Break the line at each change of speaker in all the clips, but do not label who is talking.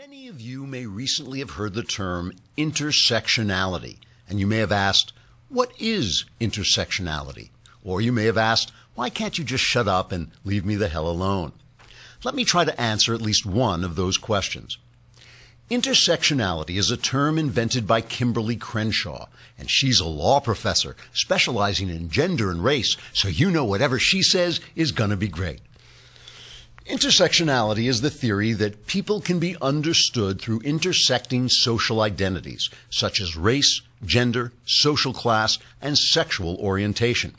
Many of you may recently have heard the term intersectionality, and you may have asked, what is intersectionality? Or you may have asked, why can't you just shut up and leave me the hell alone? Let me try to answer at least one of those questions. Intersectionality is a term invented by Kimberly Crenshaw, and she's a law professor specializing in gender and race, so you know whatever she says is gonna be great. Intersectionality is the theory that people can be understood through intersecting social identities, such as race, gender, social class, and sexual orientation.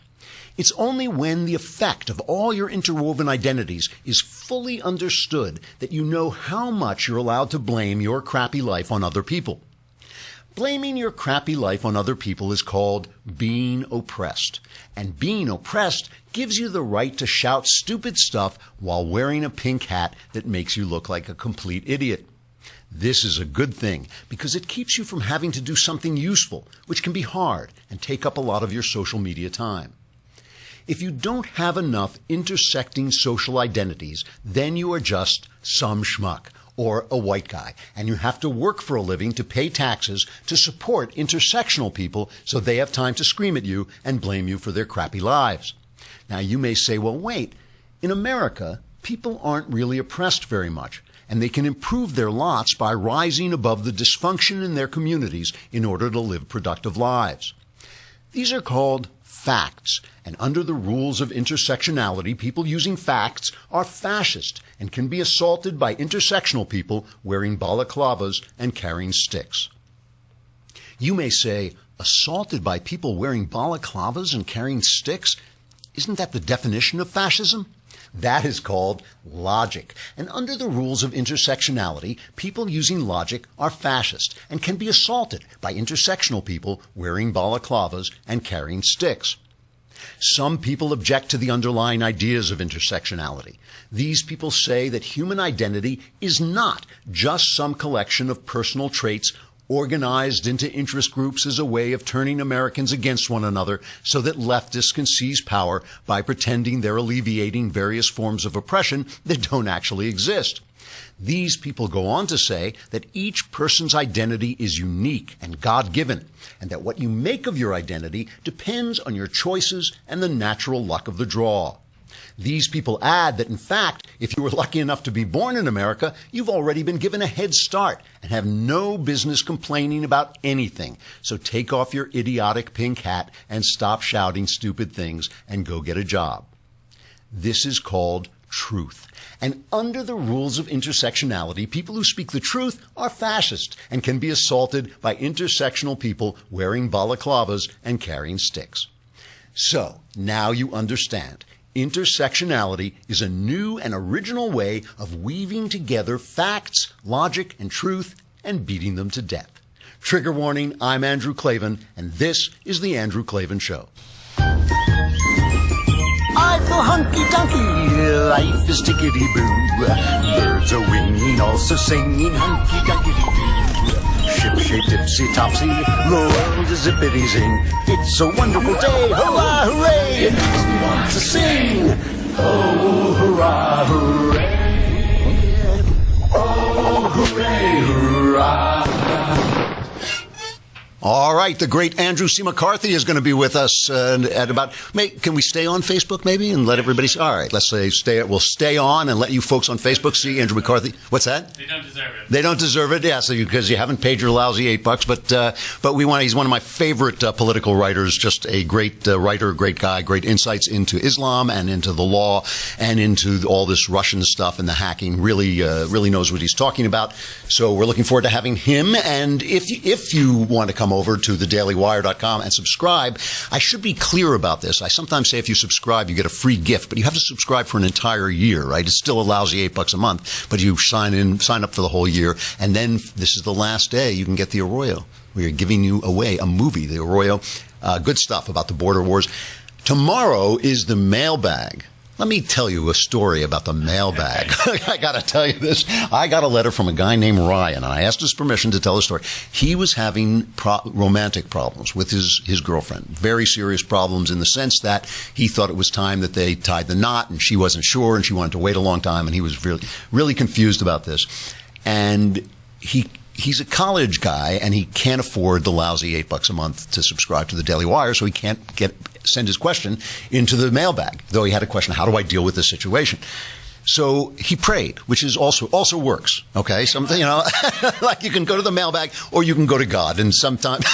It's only when the effect of all your interwoven identities is fully understood that you know how much you're allowed to blame your crappy life on other people. Blaming your crappy life on other people is called being oppressed. And being oppressed gives you the right to shout stupid stuff while wearing a pink hat that makes you look like a complete idiot. This is a good thing because it keeps you from having to do something useful, which can be hard and take up a lot of your social media time. If you don't have enough intersecting social identities, then you are just some schmuck or a white guy, and you have to work for a living to pay taxes to support intersectional people so they have time to scream at you and blame you for their crappy lives. Now you may say, well, wait, in America, people aren't really oppressed very much, and they can improve their lots by rising above the dysfunction in their communities in order to live productive lives. These are called facts, and under the rules of intersectionality, people using facts are fascist and can be assaulted by intersectional people wearing balaclavas and carrying sticks. You may say, assaulted by people wearing balaclavas and carrying sticks? Isn't that the definition of fascism? That is called logic. And under the rules of intersectionality, people using logic are fascist and can be assaulted by intersectional people wearing balaclavas and carrying sticks. Some people object to the underlying ideas of intersectionality. These people say that human identity is not just some collection of personal traits organized into interest groups as a way of turning Americans against one another so that leftists can seize power by pretending they're alleviating various forms of oppression that don't actually exist. These people go on to say that each person's identity is unique and God-given, and that what you make of your identity depends on your choices and the natural luck of the draw. These people add that, in fact, if you were lucky enough to be born in America, you've already been given a head start and have no business complaining about anything. So take off your idiotic pink hat and stop shouting stupid things and go get a job. This is called truth. And under the rules of intersectionality, people who speak the truth are fascist and can be assaulted by intersectional people wearing balaclavas and carrying sticks. So, now you understand. Intersectionality is a new and original way of weaving together facts, logic, and truth and beating them to death. Trigger warning, I'm Andrew Klavan, and this is The Andrew Klavan Show. I feel hunky-dunky, life is tickety-boo. Birds are winging, also singing hunky-dunky-doo. Ship-shape, tipsy-topsy, the world is zippity-zing. It's a wonderful day, hurrah, hooray! It makes me want to sing. Oh, hurrah, hooray! Oh, hooray, hurrah! All right, the great Andrew C. McCarthy is going to be with us at about. Can we stay on Facebook maybe and let everybody? All right, let's say stay. We'll stay on and let you folks on Facebook see Andrew McCarthy. What's that?
They don't deserve it.
They don't deserve it. Yeah, so because you haven't paid your lousy $8, but we want. He's one of my favorite political writers. Just a great writer, great guy, great insights into Islam and into the law and into all this Russian stuff and the hacking. Really knows what he's talking about. So we're looking forward to having him. And if you want to come over to thedailywire.com and subscribe. I should be clear about this. I sometimes say if you subscribe, you get a free gift, but you have to subscribe for an entire year, right? It's still a lousy $8 a month, but you sign up for the whole year, and then this is the last day you can get the Arroyo. We are giving you away a movie, the Arroyo. Good stuff about the border wars. Tomorrow is the mailbag. Let me tell you a story about the mailbag. I got to tell you this. I got a letter from a guy named Ryan, and I asked his permission to tell the story. He was having romantic problems with his girlfriend. Very serious problems in the sense that he thought it was time that they tied the knot, and she wasn't sure, and she wanted to wait a long time, and he was really, really confused about this. and he's a college guy, and he can't afford the lousy $8 a month to subscribe to the Daily Wire, so he can't send his question into the mailbag, though he had a question, how do I deal with this situation? So he prayed, which is also works. Okay, something, like you can go to the mailbag or you can go to God, and sometimes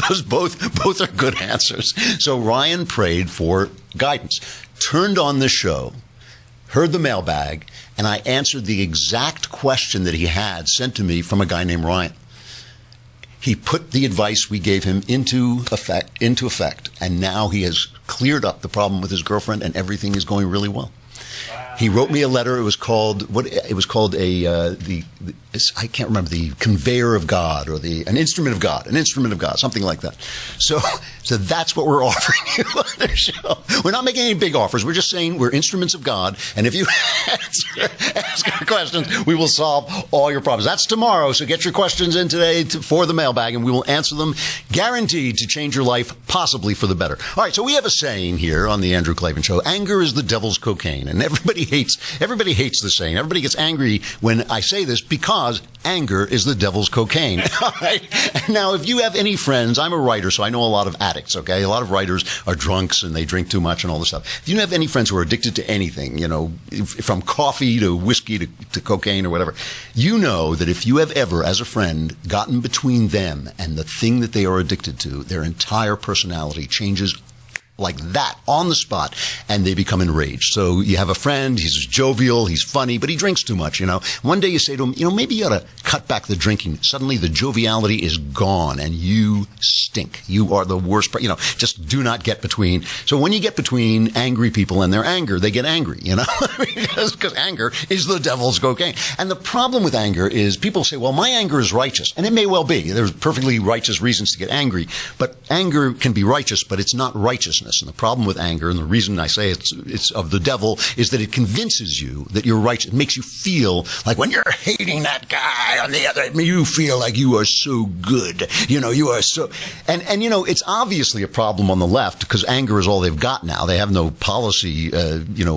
those both are good answers. So Ryan prayed for guidance, turned on the show, heard the mailbag, and I answered the exact question that he had sent to me from a guy named Ryan. He put the advice we gave him into effect, and now he has cleared up the problem with his girlfriend, and everything is going really well. He wrote me a letter. It was called I can't remember, the conveyor of God, or an instrument of God, something like that. So that's what we're offering you on the show. We're not making any big offers. We're just saying we're instruments of God, and if you ask our questions, we will solve all your problems. That's tomorrow. So get your questions in today for the mailbag, and we will answer them, guaranteed to change your life, possibly for the better. All right. So we have a saying here on the Andrew Klavan Show: anger is the devil's cocaine, and everybody hates the saying. Everybody gets angry when I say this, because anger is the devil's cocaine. All right. Now, if you have any friends, I'm a writer, so I know a lot of addicts, okay? A lot of writers are drunks and they drink too much and all this stuff. If you have any friends who are addicted to anything, from coffee to whiskey to cocaine or whatever, you know that if you have ever, as a friend, gotten between them and the thing that they are addicted to, their entire personality changes like that, on the spot, and they become enraged. So you have a friend, he's jovial, he's funny, but he drinks too much, One day you say to him, maybe you ought to cut back the drinking. Suddenly the joviality is gone, and you stink. You are the worst, just do not get between. So when you get between angry people and their anger, they get angry, because anger is the devil's cocaine. And the problem with anger is people say, well, my anger is righteous, and it may well be. There's perfectly righteous reasons to get angry, but anger can be righteous, but it's not righteousness. And the problem with anger, and the reason I say it's of the devil, is that it convinces you that you're righteous. It makes you feel like when you're hating that guy on the other, you feel like you are so good. You are so, and it's obviously a problem on the left, because anger is all they've got now. They have no policy,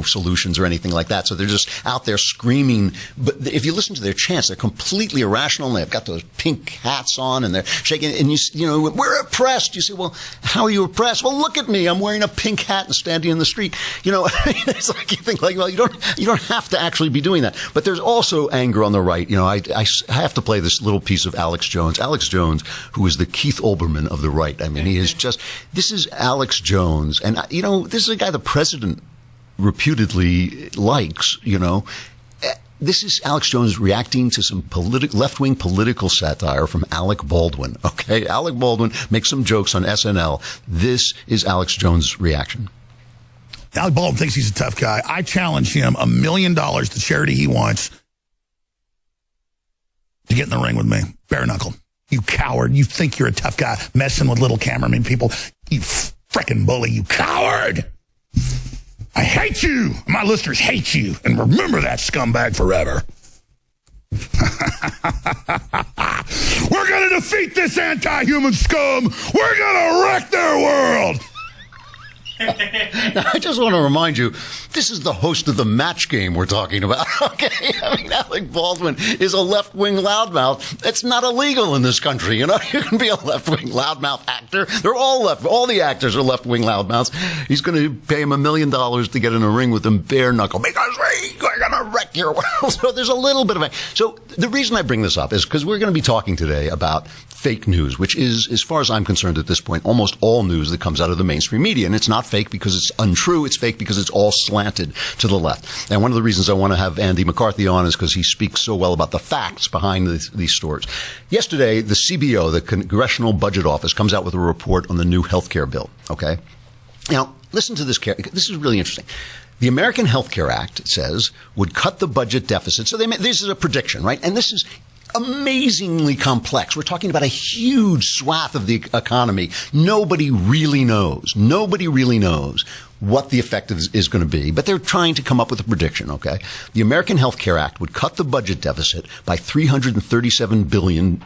solutions or anything like that. So they're just out there screaming. But if you listen to their chants, they're completely irrational, and they've got those pink hats on, and they're shaking, and we're oppressed. You say, well, how are you oppressed? Well, look at me. I'm wearing a pink hat and standing in the street. It's like you think, well, you don't have to actually be doing that. But there's also anger on the right. I have to play this little piece of Alex Jones. Alex Jones, who is the Keith Olbermann of the right. I mean, this is Alex Jones. And, this is a guy the president reputedly likes, This is Alex Jones reacting to some left-wing political satire from Alec Baldwin. Okay, Alec Baldwin makes some jokes on SNL. This is Alex Jones' reaction.
Alec Baldwin thinks he's a tough guy. I challenge him $1 million, the charity he wants, to get in the ring with me. Bare knuckle. You coward. You think you're a tough guy messing with little cameraman people. You frickin' bully. You coward. I hate you. My listeners hate you. And remember that scumbag forever. We're going to defeat this anti-human scum. We're going to wreck their world.
Now, I just want to remind you, this is the host of the Match Game we're talking about. Okay, Alec Baldwin is a left-wing loudmouth. It's not illegal in this country. You can be a left-wing loudmouth actor. They're all left. All the actors are left-wing loudmouths. He's going to pay him $1 million to get in a ring with him bare knuckle, because we're going to wreck your world. So there's a little bit of a. So the reason I bring this up is because we're going to be talking today about fake news, which is, as far as I'm concerned at this point, almost all news that comes out of the mainstream media. And it's not fake because it's untrue. It's fake because it's all slanted to the left. And one of the reasons I want to have Andy McCarthy on is because he speaks so well about the facts behind these stories. Yesterday, the CBO, the Congressional Budget Office, comes out with a report on the new health care bill. Okay? Now, listen to this. This is really interesting. The American Health Care Act, it says, would cut the budget deficit. So this is a prediction, right? And this is amazingly complex. We're talking about a huge swath of the economy. Nobody really knows what the effect is going to be, but they're trying to come up with a prediction, okay? The American Health Care Act would cut the budget deficit by $337 billion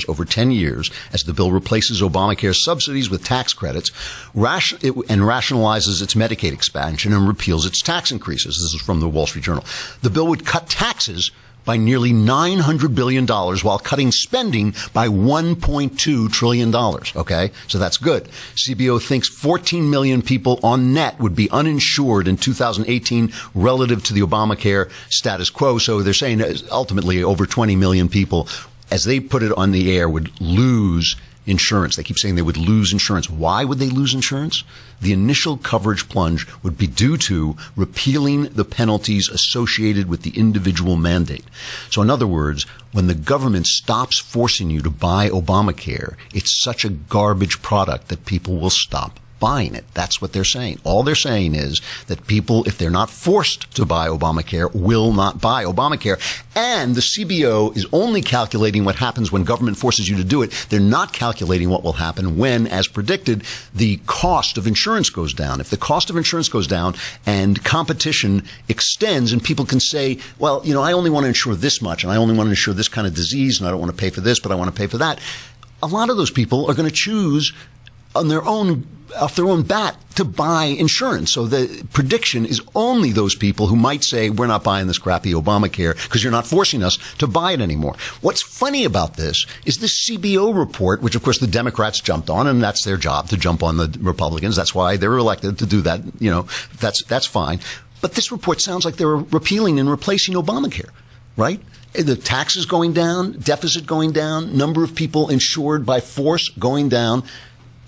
over 10 years as the bill replaces Obamacare's subsidies with tax credits, and rationalizes its Medicaid expansion and repeals its tax increases. This is from the Wall Street Journal. The bill would cut taxes by nearly $900 billion while cutting spending by $1.2 trillion. Okay? So that's good. CBO thinks 14 million people on net would be uninsured in 2018 relative to the Obamacare status quo. So they're saying that ultimately over 20 million people, as they put it on the air, would lose insurance. They keep saying they would lose insurance. Why would they lose insurance? The initial coverage plunge would be due to repealing the penalties associated with the individual mandate. So in other words, when the government stops forcing you to buy Obamacare, it's such a garbage product that people will stop buying it. That's what they're saying. All they're saying is that people, if they're not forced to buy Obamacare, will not buy Obamacare. And the CBO is only calculating what happens when government forces you to do it. They're not calculating what will happen when, as predicted, the cost of insurance goes down. If the cost of insurance goes down and competition extends and people can say, well, you know, I only want to insure this much and I only want to insure this kind of disease and I don't want to pay for this, but I want to pay for that. A lot of those people are going to choose on their own, off their own bat, to buy insurance. So the prediction is only those people who might say, we're not buying this crappy Obamacare because you're not forcing us to buy it anymore. What's funny about this is this CBO report, which of course the Democrats jumped on, and that's their job to jump on the Republicans. That's why they were elected to do that. You know, that's fine. But this report sounds like they were repealing and replacing Obamacare, right? The taxes going down, deficit going down, number of people insured by force going down.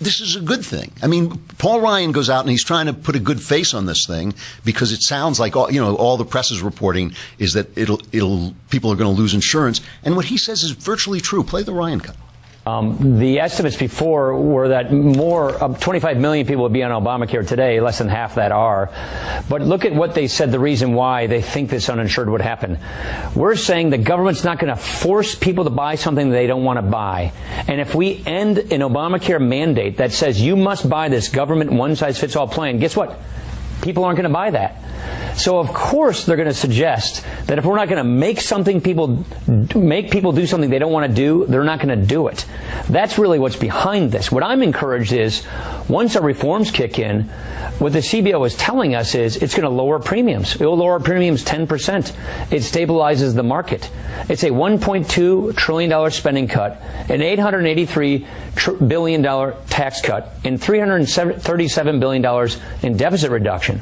This is a good thing. I mean, Paul Ryan goes out and he's trying to put a good face on this thing because it sounds like all the press is reporting is that people are going to lose insurance. And what he says is virtually true. Play the Ryan cut.
The estimates before were that more 25 million people would be on Obamacare today, less than half that are. But look at what they said, the reason why they think this uninsured would happen. We're saying the government's not going to force people to buy something they don't want to buy. And if we end an Obamacare mandate that says you must buy this government one-size-fits-all plan, guess what? People aren't going to buy that. So of course they're going to suggest that if we're not going to make people do something they don't want to do, they're not going to do it. That's really what's behind this. What I'm encouraged is once our reforms kick in, what the CBO is telling us is it's going to lower premiums. It will lower premiums 10%. It stabilizes the market. It's a $1.2 trillion spending cut, an $883 billion tax cut, and $337 billion in deficit reduction.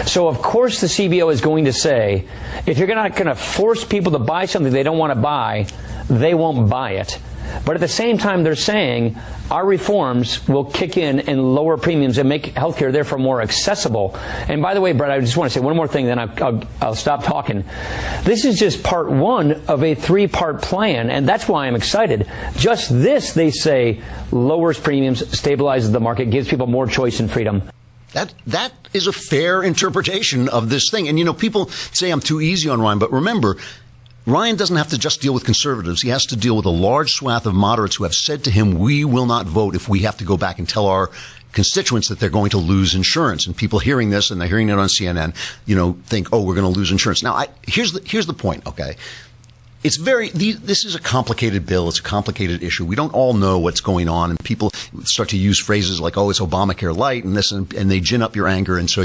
So of course the CBO is going to say, if you're not going to force people to buy something they don't want to buy, they won't buy it. But at the same time, they're saying our reforms will kick in and lower premiums and make healthcare therefore more accessible. And by the way, Brett, I just want to say one more thing, then I'll stop talking. This is just part one of a three-part plan, and that's why I'm excited. Just this, they say, lowers premiums, stabilizes the market, gives people more choice and freedom.
That is a fair interpretation of this thing. And, people say I'm too easy on Ryan, but remember, Ryan doesn't have to just deal with conservatives. He has to deal with a large swath of moderates who have said to him, we will not vote if we have to go back and tell our constituents that they're going to lose insurance. And people hearing this, and they're hearing it on CNN, think, oh, we're going to lose insurance. Now, here's the point, okay? This is a complicated bill. It's a complicated issue. We don't all know what's going on, and people start to use phrases like, oh, it's Obamacare light and this, and they gin up your anger, and so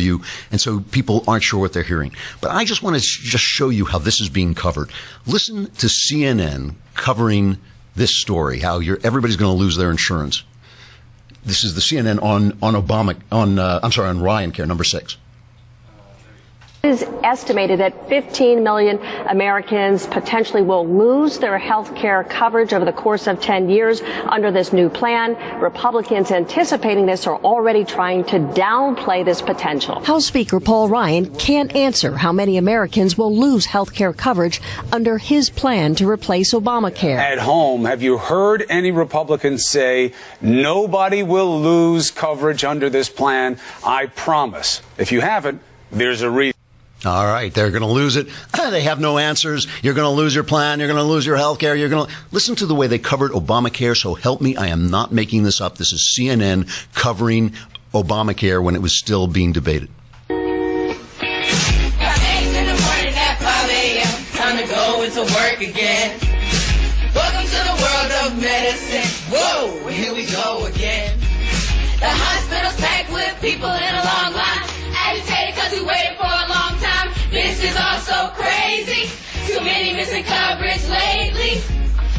people aren't sure what they're hearing. But I just want to just show you how this is being covered. Listen to CNN covering this story, how everybody's going to lose their insurance. This is the CNN on Ryan Care, number 6.
It is estimated that 15 million Americans potentially will lose their health care coverage over the course of 10 years under this new plan. Republicans anticipating this are already trying to downplay this potential.
House Speaker Paul Ryan can't answer how many Americans will lose health care coverage under his plan to replace Obamacare.
At home, have you heard any Republicans say nobody will lose coverage under this plan? I promise. If you haven't, there's a reason.
All right, they're going to lose it. They have no answers. You're going to lose your plan. You're going to lose your health care. You're going to listen to the way they covered Obamacare. So help me, I am not making this up. This is CNN covering Obamacare when it was still being debated.
Time to go into work again. Welcome to the world of medicine. Whoa, here we go again. The hospital's packed with people in a long line. Agitated because we waited for a long time. This is all so crazy. Too many missing coverage lately.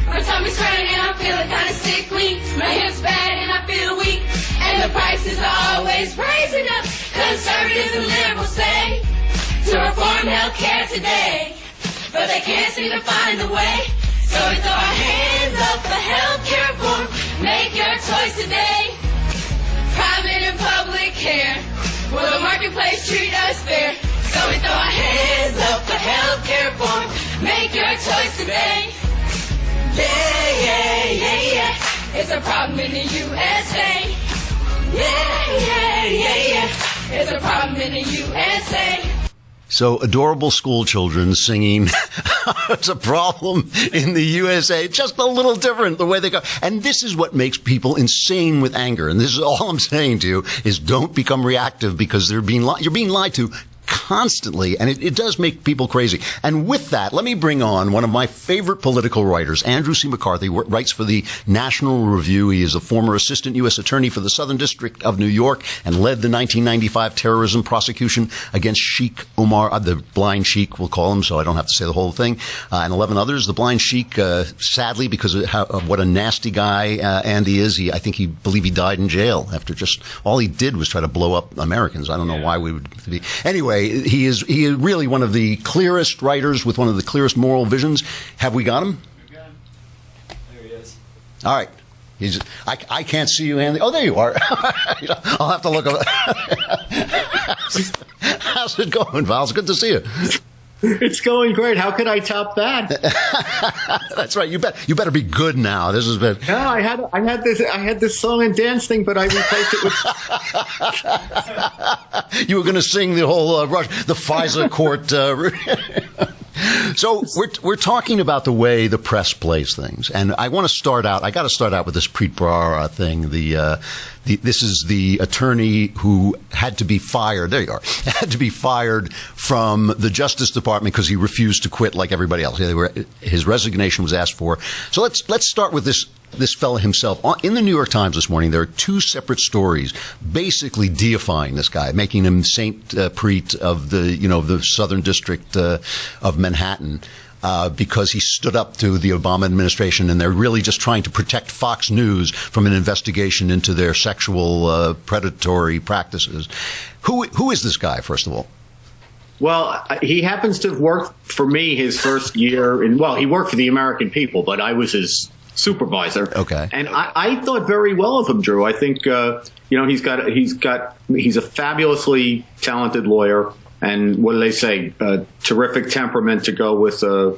My tummy's turning and I'm feeling kind of sickly. My hips bad and I feel weak. And the prices are always rising up. Conservatives and liberals say to reform health care today, but they can't seem to find a way. So we throw our hands up for health care reform. Make your choice today. Private and public care. Will the marketplace treat us fair? So we throw our hands up for health care reform. Make your choice today. Yeah, yeah, yeah, yeah. It's a problem in the USA. Yeah, yeah, yeah, yeah. It's a problem in the USA.
So adorable school children singing, it's a problem in the USA. Just a little different the way they go. And this is what makes people insane with anger. And this is all I'm saying to you is don't become reactive because you're being lied to constantly, and it does make people crazy. And with that, let me bring on one of my favorite political writers, Andrew C. McCarthy, writes for the National Review. He is a former assistant U.S. attorney for the Southern District of New York and led the 1995 terrorism prosecution against Sheikh Omar, the blind Sheikh, we'll call him, so I don't have to say the whole thing, and 11 others. The blind Sheikh, sadly, because of what a nasty guy Andy is, I believe he died in jail after just all he did was try to blow up Americans. I don't know why we would be. Anyway, he is really one of the clearest writers with one of the clearest moral visions. Have we got him?
We got him. There he is.
All right. I can't see you, Andy. Oh, there you are. I'll have to look up. How's it going, Val? It's good to see you.
It's going great. How could I top that?
That's right. You better be good now. This has been.
No, I had this song and dance thing, but I replaced it with.
You were going to sing the whole rush, the FISA court. So we're talking about the way the press plays things, and I got to start out with this Preet Bharara thing. This is the attorney who had to be fired. There you are. Had to be fired from the Justice Department because he refused to quit like everybody else. His resignation was asked for. So let's start with this fellow himself. In the New York Times this morning, there are two separate stories basically deifying this guy, making him Saint Preet of the Southern District of Manhattan. Because he stood up to the Obama administration, and they're really just trying to protect Fox News from an investigation into their sexual predatory practices. Who is this guy, first of all?
Well, he happens to have worked for me his first year he worked for the American people, but I was his supervisor. Okay. And I thought very well of him, Drew. I think, he's a fabulously talented lawyer. And what do they say? Terrific temperament to go with a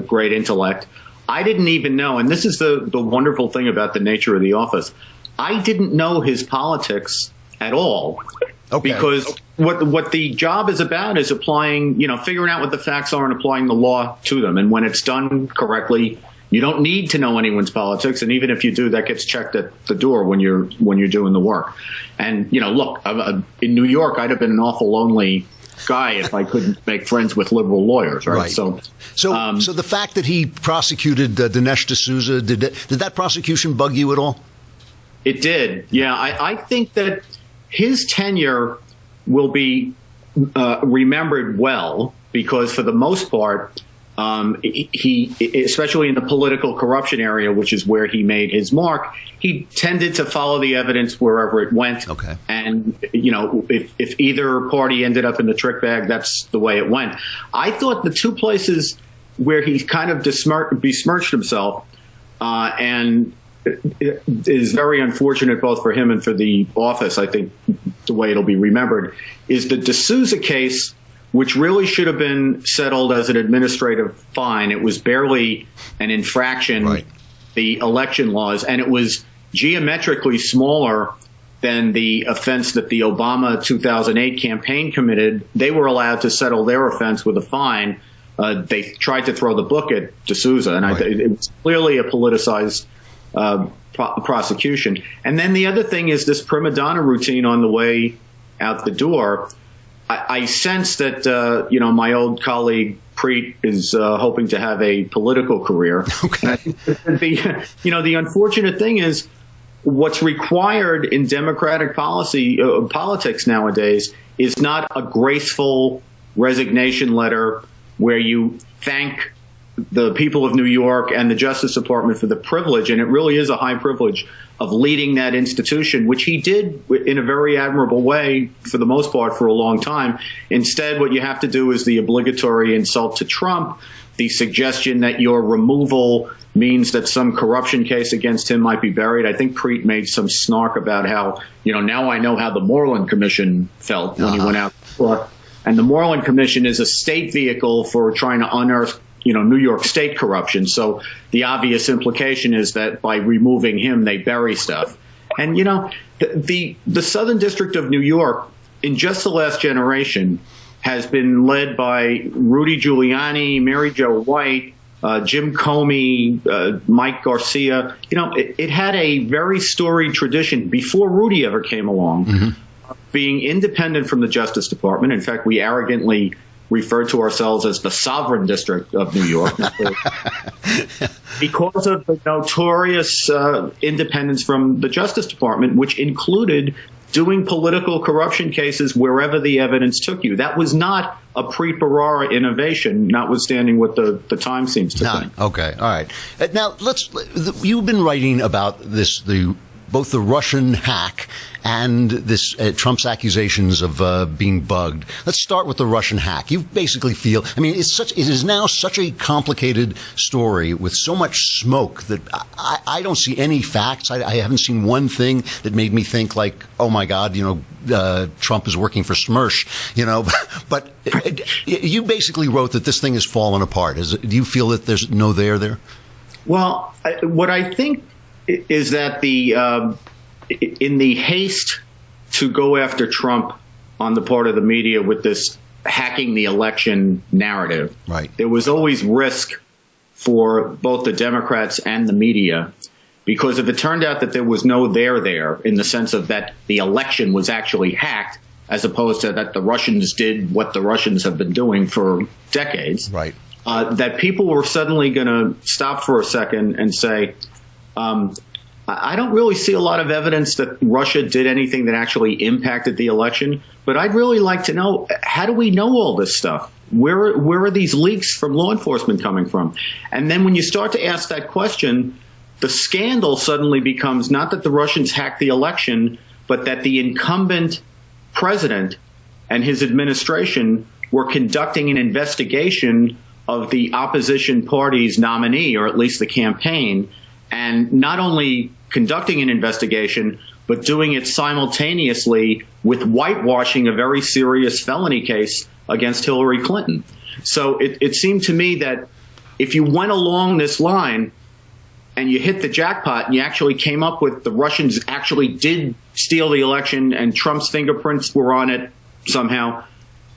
great intellect. I didn't even know, and this is the wonderful thing about the nature of the office, I didn't know his politics at all. Okay. Because what the job is about is applying, figuring out what the facts are and applying the law to them. And when it's done correctly, you don't need to know anyone's politics, and even if you do, that gets checked at the door when you're doing the work. And look, in New York, I'd have been an awful lonely guy if I couldn't make friends with liberal lawyers, right? So the fact that he prosecuted Dinesh D'Souza, did that prosecution bug you at all? It did. Yeah, I think that his tenure will be remembered well because, for the most part, he, especially in the political corruption area, which is where he made his mark, he tended to follow the evidence wherever it went. Okay. And, if either party ended up in the trick bag, that's the way it went. I thought the two places where he kind of besmirched himself, and it is very unfortunate both for him and for the office, I think the way it'll be remembered, is the D'Souza case, which really should have been settled as an administrative fine. It was barely an infraction, right, the election laws, and it was geometrically smaller than the offense that the Obama 2008 campaign committed. They were allowed to settle their offense with a fine. They tried to throw the book at D'Souza, and right, it was clearly a politicized prosecution. And then the other thing is this prima donna routine on the way out the door. I sense that, my old colleague Preet is hoping to have a political career. Okay. The unfortunate thing is what's required in democratic politics nowadays is not a graceful resignation letter where you thank the people of New York and the Justice Department for the privilege, and it really is a high privilege, of leading that institution, which he did in a very admirable way for the most part for a long time. Instead, what you have to do is the obligatory insult to Trump, the suggestion that your removal means that some corruption case against him might be buried. I think Preet made some snark about how, now I know how the Moreland Commission felt when he went out. And the Moreland Commission is a state vehicle for trying to unearth New York State corruption. So the obvious implication is that by removing him, they bury stuff. And, the Southern District of New York, in just the last generation, has been led by Rudy Giuliani, Mary Jo White, Jim Comey, Mike Garcia. It had a very storied tradition before Rudy ever came along, being independent from the Justice Department. In fact, we arrogantly refer to ourselves as the sovereign district of New York because of the notorious independence from the Justice Department, which included doing political corruption cases wherever the evidence took you. That was not a pre-Barrara innovation, notwithstanding what the Times seems to think.
Okay, all right. Now, you've been writing about this, both the Russian hack and this Trump's accusations of being bugged. Let's start with the Russian hack. You basically feel, it is now such a complicated story with so much smoke that I don't see any facts. I haven't seen one thing that made me think like, oh my God, Trump is working for Smersh, but you basically wrote that this thing has fallen apart. Do you feel that there's no there?
Well, what I think is that in the haste to go after Trump on the part of the media with this hacking the election narrative,
right,
there was always risk for both the Democrats and the media, because if it turned out that there was no there in the sense of that the election was actually hacked, as opposed to that the Russians did what the Russians have been doing for decades,
right,
that people were suddenly going to stop for a second and say, I don't really see a lot of evidence that Russia did anything that actually impacted the election, but I'd really like to know, how do we know all this stuff? Where are these leaks from law enforcement coming from? And then when you start to ask that question, the scandal suddenly becomes not that the Russians hacked the election, but that the incumbent president and his administration were conducting an investigation of the opposition party's nominee, or at least the campaign, and not only conducting an investigation, but doing it simultaneously with whitewashing a very serious felony case against Hillary Clinton. So it seemed to me that if you went along this line and you hit the jackpot and you actually came up with the Russians actually did steal the election and Trump's fingerprints were on it somehow,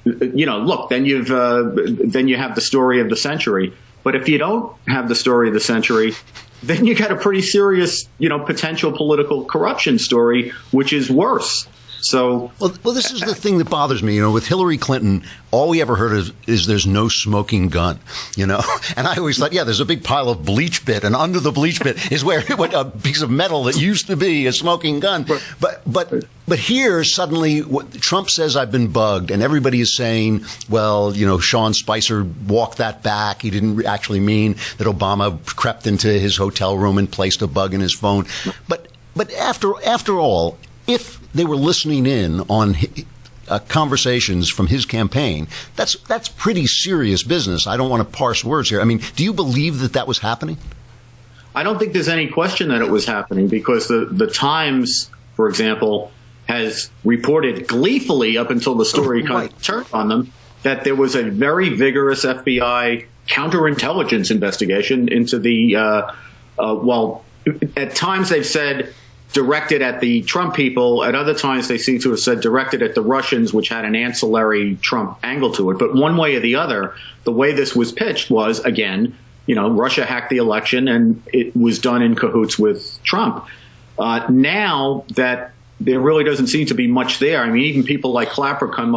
look, then you have the story of the century. But if you don't have the story of the century, then you got a pretty serious, potential political corruption story, which is worse. So,
well, this is the thing that bothers me. With Hillary Clinton, all we ever heard is there's no smoking gun. And I always thought, there's a big pile of bleach bit, and under the bleach bit is where a piece of metal that used to be a smoking gun. But here suddenly, Trump says I've been bugged, and everybody is saying, well, Sean Spicer walked that back. He didn't actually mean that Obama crept into his hotel room and placed a bug in his phone. But after all, if they were listening in on conversations from his campaign, that's pretty serious business. I don't want to parse words here. Do you believe that was happening?
I don't think there's any question that it was happening, because the Times, for example, has reported gleefully up until the story kind of turned on them that there was a very vigorous FBI counterintelligence investigation into the, at times they've said directed at the Trump people. At other times, they seem to have said directed at the Russians, which had an ancillary Trump angle to it. But one way or the other, the way this was pitched was, again, Russia hacked the election and it was done in cahoots with Trump. Now that there really doesn't seem to be much there. Even people like Clapper came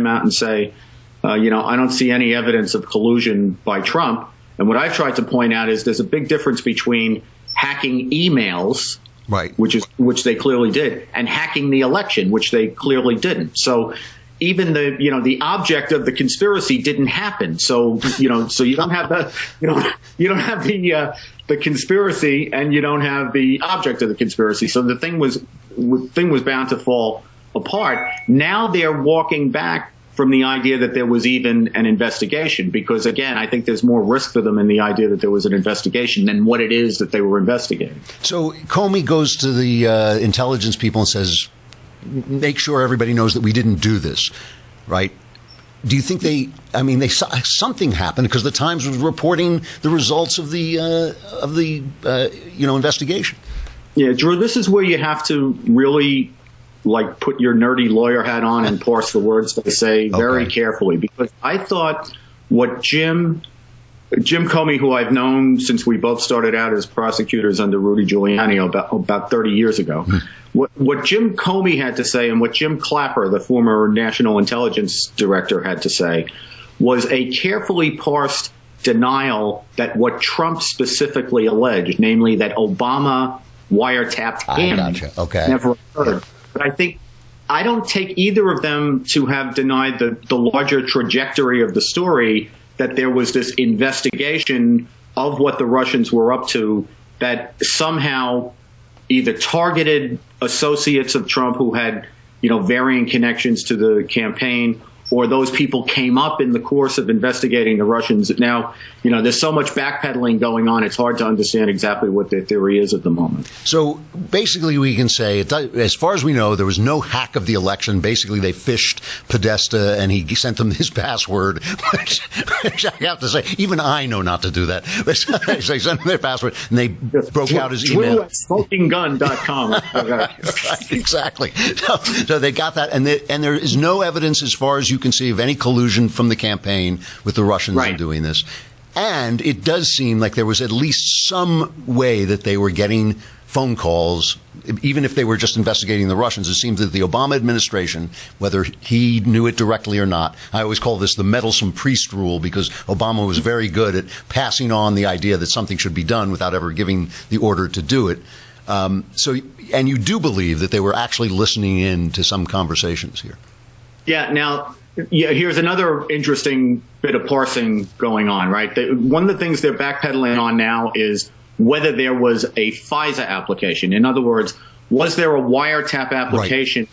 out and say, I don't see any evidence of collusion by Trump. And what I've tried to point out is there's a big difference between hacking emails,
right,
which they clearly did, and hacking the election, which they clearly didn't. So even the object of the conspiracy didn't happen. So you don't have the conspiracy, and you don't have the object of the conspiracy. So the thing was bound to fall apart. Now they're walking back from the idea that there was even an investigation, because again, I think there's more risk for them in the idea that there was an investigation than what it is that they were investigating.
So Comey goes to the intelligence people and says, make sure everybody knows that we didn't do this, right? Do you think something happened, because the Times was reporting the results of the investigation?
Yeah, Drew, this is where you have to really put your nerdy lawyer hat on and parse the words they say very carefully, because I thought what Jim Comey, who I've known since we both started out as prosecutors under Rudy Giuliani about 30 years ago, what Jim Comey had to say and what Jim Clapper, the former National Intelligence Director, had to say was a carefully parsed denial that what Trump specifically alleged, namely that Obama wiretapped him, never occurred. But I don't take either of them to have denied the larger trajectory of the story, that there was this investigation of what the Russians were up to that somehow either targeted associates of Trump who had, varying connections to the campaign, or those people came up in the course of investigating the Russians. Now, there's so much backpedaling going on, it's hard to understand exactly what their theory is at the moment.
So basically we can say, as far as we know, there was no hack of the election. Basically, they fished Podesta and he sent them his password, which I have to say, even I know not to do that. So he sent them their password and they broke out his email.
SmokingGun.com.
Right, exactly. So they got that, and there is no evidence, as far as you can see, of any collusion from the campaign with the Russians in doing this. And it does seem like there was at least some way that they were getting phone calls, even if they were just investigating the Russians. It seems that the Obama administration, whether he knew it directly or not, I always call this the meddlesome priest rule, because Obama was very good at passing on the idea that something should be done without ever giving the order to do it. And you do believe that they were actually listening in to some conversations here?
Yeah. Now, here's another interesting bit of parsing going on, right? One of the things they're backpedaling on now is whether there was a FISA application. In other words, was there a wiretap application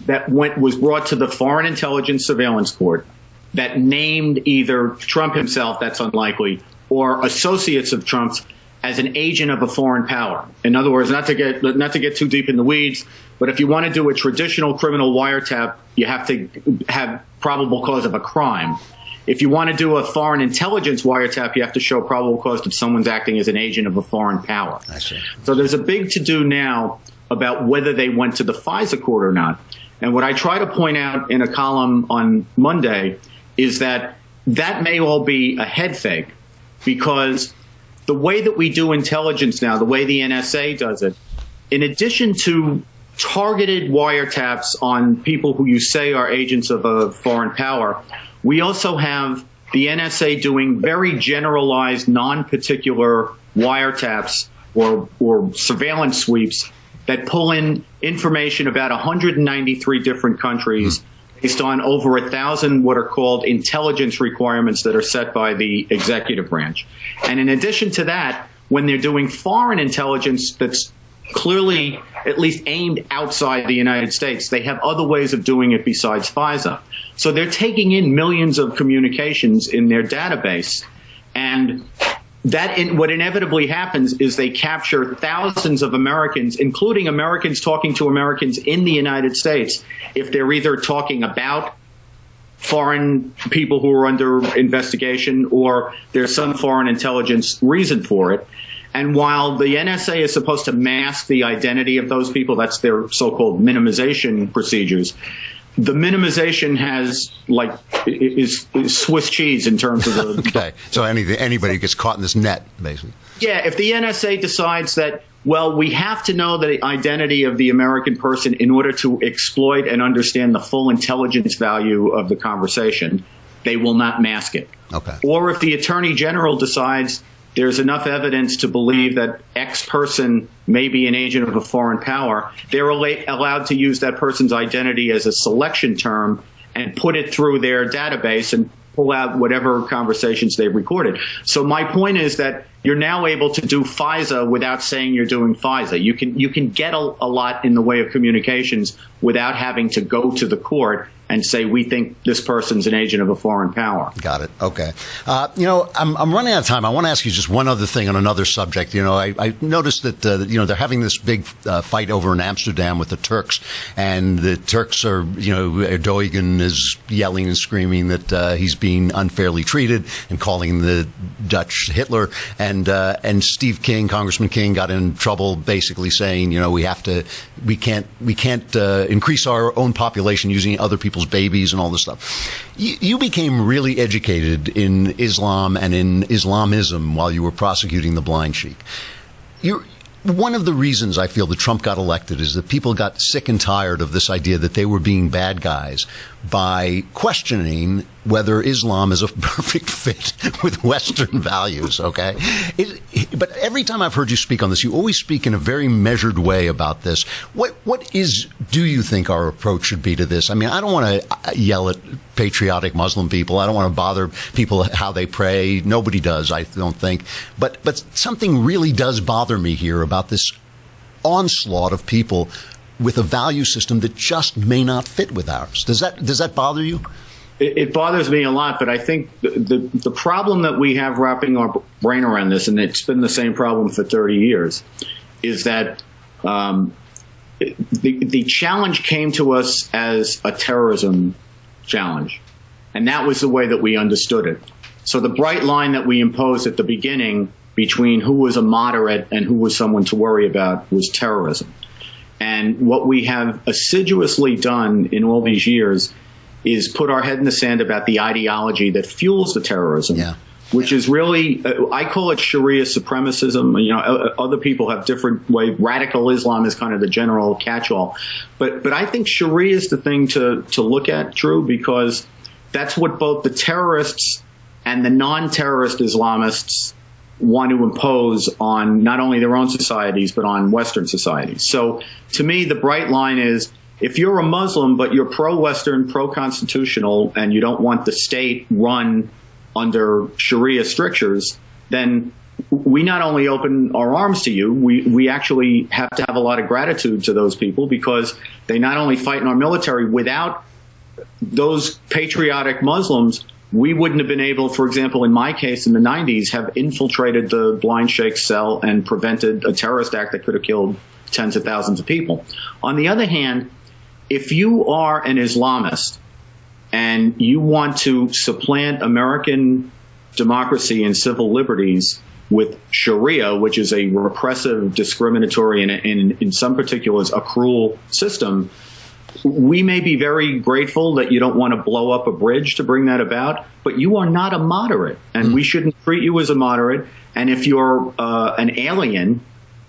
that was brought to the Foreign Intelligence Surveillance Court that named either Trump himself, that's unlikely, or associates of Trump's as an agent of a foreign power? In other words, not to get too deep in the weeds, but if you want to do a traditional criminal wiretap, you have to have probable cause of a crime. If you want to do a foreign intelligence wiretap, you have to show probable cause that someone's acting as an agent of a foreign power.
I see.
So there's a big to-do now about whether they went to the FISA court or not. And what I try to point out in a column on Monday is that may all be a head fake, because the way that we do intelligence now, the way the NSA does it, in addition to targeted wiretaps on people who you say are agents of a foreign power, we also have the NSA doing very generalized, non-particular wiretaps or surveillance sweeps that pull in information about 193 different countries based on over 1,000 what are called intelligence requirements that are set by the executive branch. And in addition to that, when they're doing foreign intelligence that's clearly at least aimed outside the United States, they have other ways of doing it besides FISA. So they're taking in millions of communications in their database, and what inevitably happens is they capture thousands of Americans, including Americans talking to Americans in the United States, if they're either talking about foreign people who are under investigation or there's some foreign intelligence reason for it. And while the NSA is supposed to mask the identity of those people, that's their so-called minimization procedures, the minimization is Swiss cheese in terms of the...
Okay, so anybody gets caught in this net, basically.
Yeah, if the NSA decides that, well, we have to know the identity of the American person in order to exploit and understand the full intelligence value of the conversation, they will not mask it.
Okay.
Or if the Attorney General decides there's enough evidence to believe that X person may be an agent of a foreign power, they're allowed to use that person's identity as a selection term and put it through their database and pull out whatever conversations they've recorded. So my point is that you're now able to do FISA without saying you're doing FISA. You can get a lot in the way of communications without having to go to the court and say, we think this person's an agent of a foreign power.
Got it. Okay. I'm running out of time. I want to ask you just one other thing on another subject. I noticed that, they're having this big fight over in Amsterdam with the Turks, and the Turks are, Erdogan is yelling and screaming that he's being unfairly treated and calling the Dutch Hitler, and Steve King, Congressman King, got in trouble basically saying, we can't increase our own population using other people's babies and all this stuff. You became really educated in Islam and in Islamism while you were prosecuting the blind sheik. One of the reasons I feel that Trump got elected is that people got sick and tired of this idea that they were being bad guys by questioning whether Islam is a perfect fit with Western values, okay? But every time I've heard you speak on this, you always speak in a very measured way about this. What do you think our approach should be to this? I mean, I don't want to yell at patriotic Muslim people. I don't want to bother people how they pray. Nobody does, I don't think. But something really does bother me here about this onslaught of people with a value system that just may not fit with ours. Does that bother you?
It bothers me a lot, but I think the problem that we have wrapping our brain around this, and it's been the same problem for 30 years, is that the challenge came to us as a terrorism challenge, and that was the way that we understood it. So the bright line that we imposed at the beginning between who was a moderate and who was someone to worry about was terrorism. And what we have assiduously done in all these years is put our head in the sand about the ideology that fuels the terrorism, which is really, I call it Sharia supremacism. Other people have different ways. Radical Islam is kind of the general catch-all. But I think Sharia is the thing to look at, Drew, because that's what both the terrorists and the non-terrorist Islamists want to impose on not only their own societies, but on Western societies. So to me, the bright line is, if you're a Muslim, but you're pro-Western, pro-constitutional, and you don't want the state run under Sharia strictures, then we not only open our arms to you, we actually have to have a lot of gratitude to those people, because they not only fight in our military. Without those patriotic Muslims, we wouldn't have been able, for example, in my case in the 90s, have infiltrated the blind sheikh's cell and prevented a terrorist act that could have killed tens of thousands of people. On the other hand, if you are an Islamist and you want to supplant American democracy and civil liberties with Sharia, which is a repressive, discriminatory, and in some particulars, a cruel system, we may be very grateful that you don't want to blow up a bridge to bring that about, but you are not a moderate, and we shouldn't treat you as a moderate. And if you're an alien,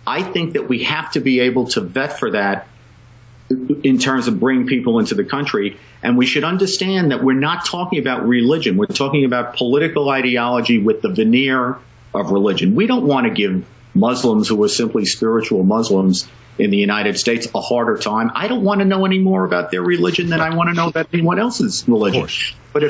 I think that we have to be able to vet for that in terms of bringing people into the country. And we should understand that we're not talking about religion. We're talking about political ideology with the veneer of religion. We don't want to give Muslims who are simply spiritual Muslims in the United States a harder time. I don't want to know any more about their religion than I want to know about anyone else's religion. But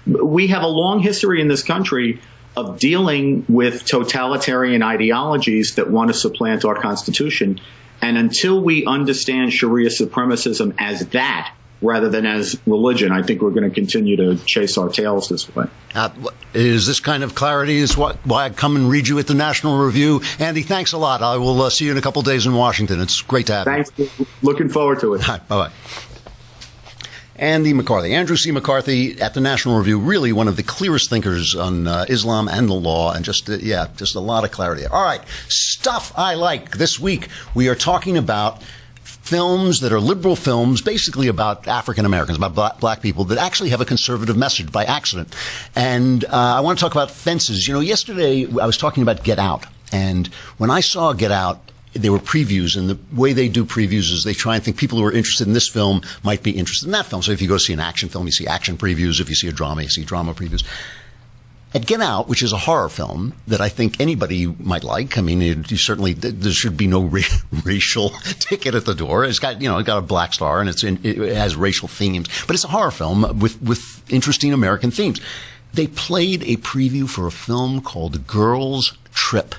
we have a long history in this country of dealing with totalitarian ideologies that want to supplant our Constitution. And until we understand Sharia supremacism as that, rather than as religion, I think we're going to continue to chase our tails this way.
Is this kind of clarity is why I come and read you at the National Review? Andy, thanks a lot. I will see you in a couple of days in Washington. It's great to have you.
Thanks. Looking forward to it.
Bye-bye. Andy McCarthy, Andrew C. McCarthy at the National Review, really one of the clearest thinkers on Islam and the law, and just a lot of clarity. All right, stuff I like. This week we are talking about films that are liberal films, basically about African Americans, about black people, that actually have a conservative message by accident. And I want to talk about Fences. Yesterday I was talking about Get Out, and when I saw Get Out, there were previews, and the way they do previews is they try and think people who are interested in this film might be interested in that film. So if you go see an action film, you see action previews. If you see a drama, you see drama previews. At Get Out, which is a horror film that I think anybody might like. I mean, there should be no racial ticket at the door. It's got a black star, and it has racial themes, but it's a horror film with interesting American themes. They played a preview for a film called Girls Trip,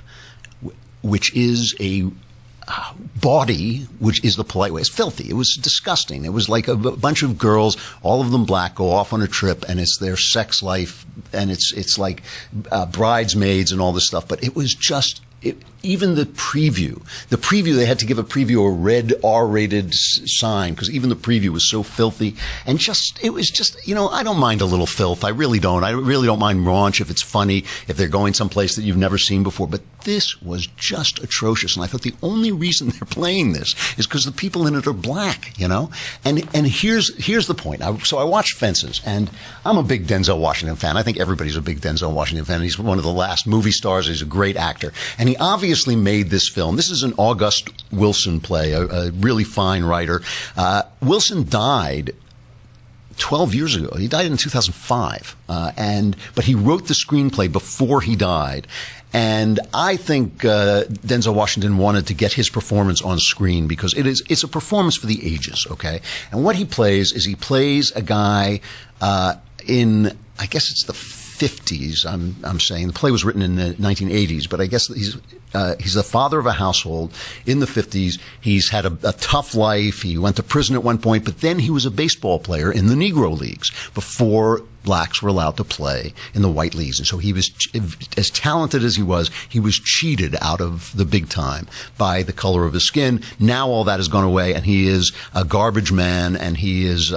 which is a bawdy, which is the polite way. It's filthy. It was disgusting. It was like a bunch of girls, all of them black, go off on a trip, and it's their sex life, and it's like bridesmaids and all this stuff. But it was just even the preview, they had to give a preview a red R-rated sign because even the preview was so filthy. And it was just, I don't mind a little filth. I really don't. I really don't mind raunch if it's funny, if they're going someplace that you've never seen before. But this was just atrocious. And I thought the only reason they're playing this is because the people in it are black, And here's the point. So I watched Fences, and I'm a big Denzel Washington fan. I think everybody's a big Denzel Washington fan. He's one of the last movie stars. He's a great actor. And he obviously made this film. This is an August Wilson play, a really fine writer. Wilson died 12 years ago. He died in 2005. But he wrote the screenplay before he died. And I think Denzel Washington wanted to get his performance on screen because it's a performance for the ages, okay? And what he plays is a guy in, I guess it's the 50s, I'm saying. The play was written in the 1980s, but I guess he's the father of a household in the 50s. He's had a tough life. He went to prison at one point, but then he was a baseball player in the Negro Leagues before blacks were allowed to play in the white leagues. And so he was, as talented as he was cheated out of the big time by the color of his skin. Now all that has gone away, and he is a garbage man, and he's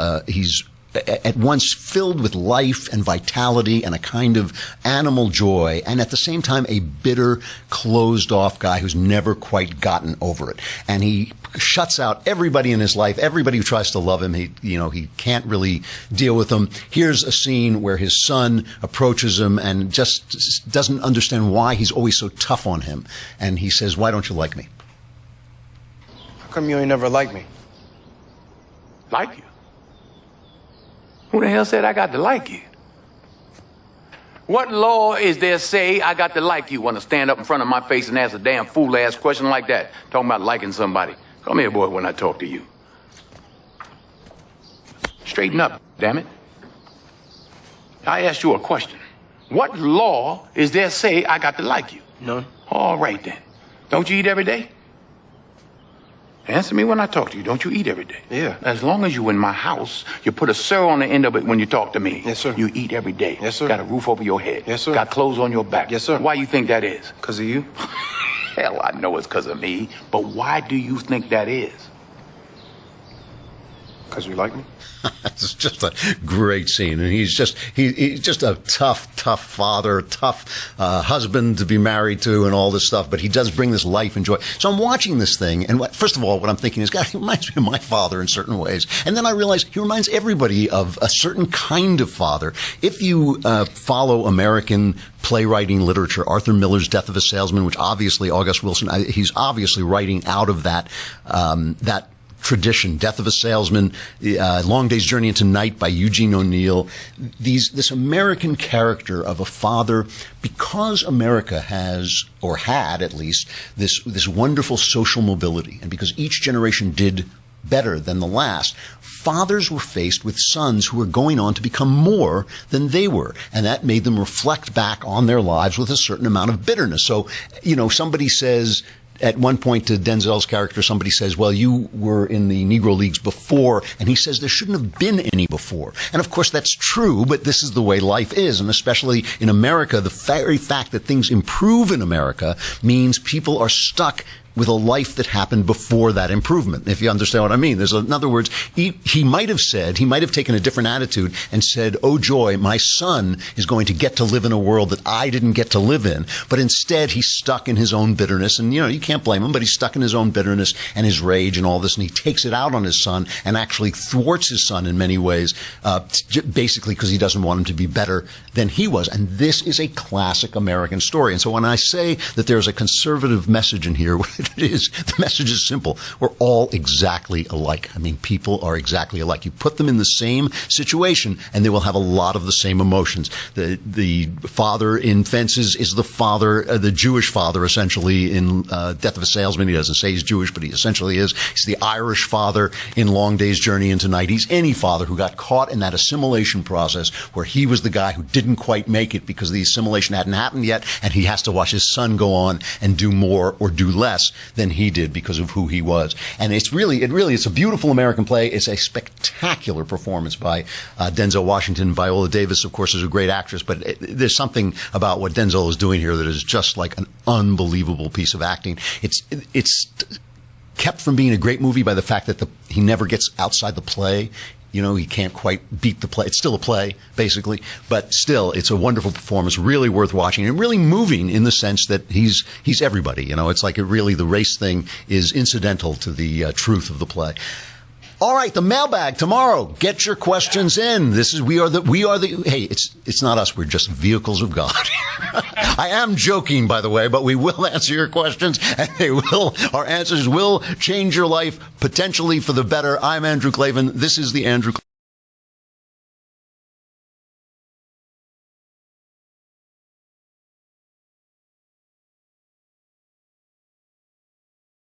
at once filled with life and vitality and a kind of animal joy, and at the same time a bitter, closed-off guy who's never quite gotten over it. And he shuts out everybody in his life, everybody who tries to love him. He can't really deal with them. Here's a scene where his son approaches him and just doesn't understand why he's always so tough on him. And he says, "Why don't you like me?"
How come you ain't never liked me?
Like you? Who the hell said I got to like you? What law is there say I got to like you? Want to stand up in front of my face and ask a damn fool-ass question like that? Talking about liking somebody. Come here, boy, when I talk to you. Straighten up, damn it. I asked you a question. What law is there say I got to like you?
None.
All right, then. Don't you eat every day? Answer me when I talk to you. Don't you eat every day?
Yeah.
As long as you in my house, you put a sir on the end of it when you talk to me.
Yes, sir.
You eat every day.
Yes, sir.
Got a roof over your head.
Yes, sir.
Got clothes on your back.
Yes, sir.
Why you think that is?
Because of you.
Hell, I know it's because of me. But why do you think that is?
Because you like me?
It's just a great scene, and he's just a tough father, tough husband to be married to, and all this stuff. But he does bring this life and joy. So I'm watching this thing, and first of all, what I'm thinking is, God, he reminds me of my father in certain ways. And then I realize he reminds everybody of a certain kind of father. If you follow American playwriting literature, Arthur Miller's Death of a Salesman, which obviously August Wilson, he's obviously writing out of that tradition. Death of a Salesman, Long Day's Journey into Night by Eugene O'Neill. This American character of a father, because America has, or had at least, this wonderful social mobility, and because each generation did better than the last, fathers were faced with sons who were going on to become more than they were. And that made them reflect back on their lives with a certain amount of bitterness. So, somebody says, at one point to Denzel's character, somebody says, well, you were in the Negro Leagues before, and he says there shouldn't have been any before. And of course that's true, but this is the way life is, and especially in America, the very fact that things improve in America means people are stuck with a life that happened before that improvement, if you understand what I mean. In other words, he might have taken a different attitude and said, oh joy, my son is going to get to live in a world that I didn't get to live in. But instead, he's stuck in his own bitterness. And, you can't blame him, but he's stuck in his own bitterness and his rage and all this. And he takes it out on his son and actually thwarts his son in many ways, basically because he doesn't want him to be better than he was. And this is a classic American story. And so when I say that there's a conservative message in here, what The message is simple. We're all exactly alike. I mean, people are exactly alike. You put them in the same situation, and they will have a lot of the same emotions. The father in Fences is the father, the Jewish father, essentially, in Death of a Salesman. He doesn't say he's Jewish, but he essentially is. He's the Irish father in Long Day's Journey into Night. He's any father who got caught in that assimilation process where he was the guy who didn't quite make it because the assimilation hadn't happened yet, and he has to watch his son go on and do more or do less than he did because of who he was. And it's a beautiful American play. It's a spectacular performance by Denzel Washington. Viola Davis, of course, is a great actress, but there's something about what Denzel is doing here that is just like an unbelievable piece of acting. It's kept from being a great movie by the fact that he never gets outside the play. You know, he can't quite beat the play. It's still a play, basically, but still, it's a wonderful performance, really worth watching, and really moving in the sense that he's everybody. You know, it's like the race thing is incidental to the truth of the play. All right, the mailbag tomorrow. Get your questions in. We are the. Hey, it's not us. We're just vehicles of God. I am joking, by the way, but we will answer your questions, and our answers will change your life potentially for the better. I'm Andrew Klavan. This is the Andrew